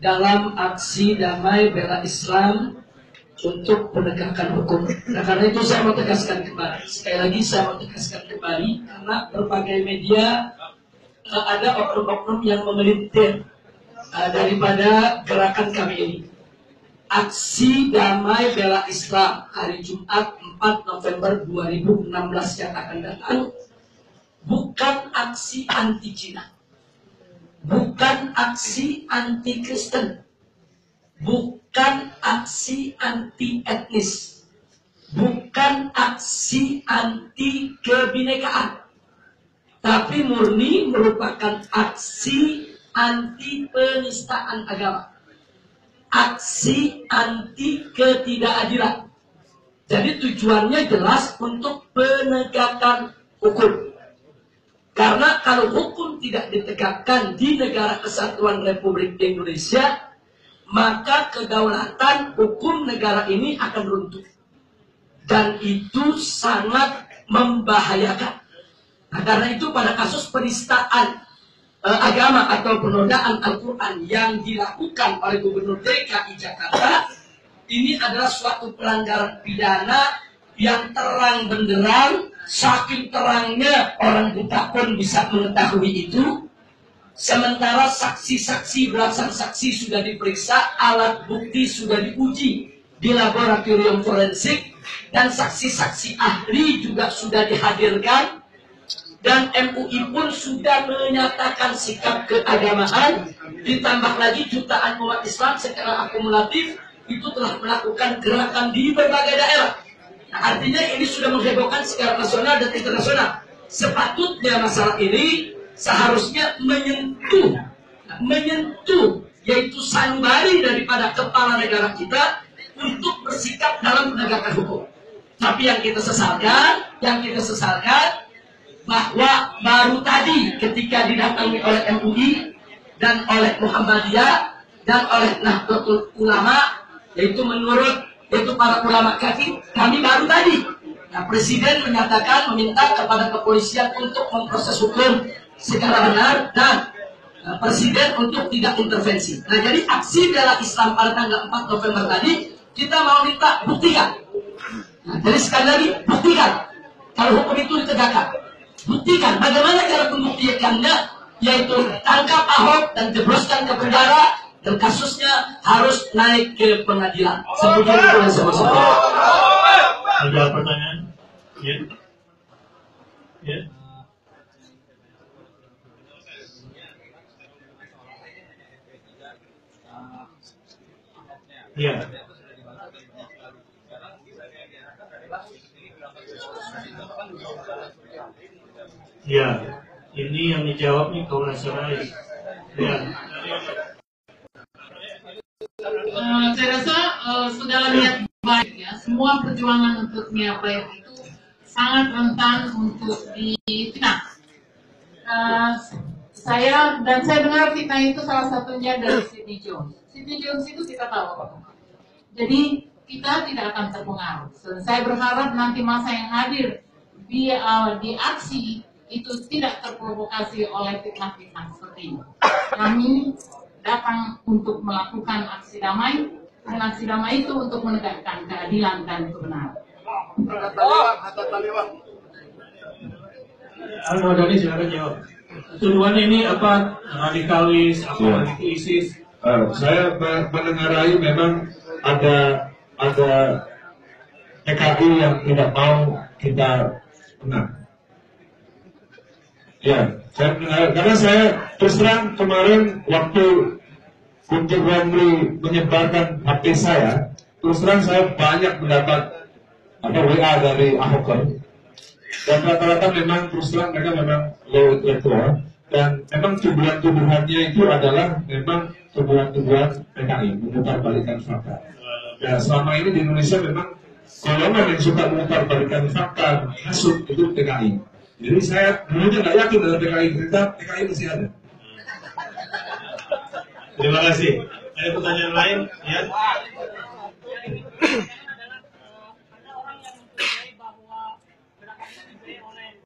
dalam aksi damai bela Islam untuk penegakan hukum. Nah, karena itu saya mau tegaskan kembali. Sekali lagi saya mau tegaskan kembali karena berbagai media ada oknum-oknum yang memelintir daripada gerakan kami ini. Aksi damai bela Islam hari Jumat 4 November 2016 yang akan datang bukan aksi anti Cina, bukan aksi anti Kristen, bukan aksi anti etnis, bukan aksi anti kebinekaan, tapi murni merupakan aksi anti penistaan agama, aksi anti ketidakadilan. Jadi tujuannya jelas untuk penegakan hukum. Karena kalau hukum tidak ditegakkan di negara kesatuan Republik Indonesia, maka kedaulatan hukum negara ini akan runtuh. Dan itu sangat membahayakan. Nah, karena itu pada kasus penistaan agama atau penodaan Al-Quran yang dilakukan oleh Gubernur DKI Jakarta, ini adalah suatu pelanggaran pidana yang terang benderang. Saking terangnya orang buta pun bisa mengetahui itu. Sementara saksi-saksi, belasan saksi sudah diperiksa, alat bukti sudah diuji di laboratorium forensik, dan saksi-saksi ahli juga sudah dihadirkan, dan MUI pun sudah menyatakan sikap keagamaan. Ditambah lagi jutaan umat Islam secara akumulatif itu telah melakukan gerakan di berbagai daerah. Nah, artinya ini sudah menghebohkan secara nasional dan internasional. Sepatutnya masalah ini seharusnya menyentuh yaitu sanubari daripada kepala negara kita untuk bersikap dalam penegakan hukum. Tapi yang kita sesalkan bahwa baru tadi ketika didatangi oleh MUI dan oleh Muhammadiyah dan oleh Nahdlatul Ulama, yaitu para ulama kafir, kami baru tadi. Nah, Presiden menyatakan meminta kepada kepolisian untuk memproses hukum secara benar dan Presiden untuk tidak intervensi. Nah, jadi aksi bela Islam pada tanggal 4 November tadi kita mau minta buktikan. Nah, jadi sekali lagi buktikan kalau hukum itu ditegakkan. Buktikan bagaimana cara pembuktiannya, yaitu tangkap Ahok dan jebloskan ke penjara. Dan kasusnya harus naik ke pengadilan. Setuju dengan sama-sama. Ada pertanyaan? Ya. Ya. Ya. Ya. Ini yang dijawab nih kaum nasionalis. Ya. Saya rasa segala niat baik ya, semua perjuangan untuk niat baik itu sangat rentan untuk difitnah. Saya dengar fitnah itu salah satunya dari Sidney Jones. Sidney Jones itu kita tahu. Jadi kita tidak akan terpengaruh. Saya berharap nanti masa yang hadir di aksi itu tidak terprovokasi oleh fitnah-fitnah seperti ini. Kami datang untuk melakukan aksi damai, dan aksi damai itu untuk menegakkan keadilan dan kebenaran. Al-Madani silakan jawab. Tuduhan ini apa? Radikalis, apa anti-ISIS? Saya menengarai memang ada PKI yang tidak mau kita menang. Ya, saya mendengar, karena saya terus terang kemarin waktu Guntur Romli menyebarkan HP saya, terus terang saya banyak mendapat WA dari Ahoker, dan rata-rata memang terus terang mereka memang low intellectual, dan memang tuduhan-tuduhannya itu adalah memang tuduhan-tuduhan PKI, memutarbalikkan fakta. Ya, selama ini di Indonesia memang golongan yang suka memutarbalikkan fakta, hasut itu PKI. Jadi saya dulunya nggak yakin dengan PKI, ternyata PKI masih ada. Terima kasih. Ada pertanyaan lain? Ya.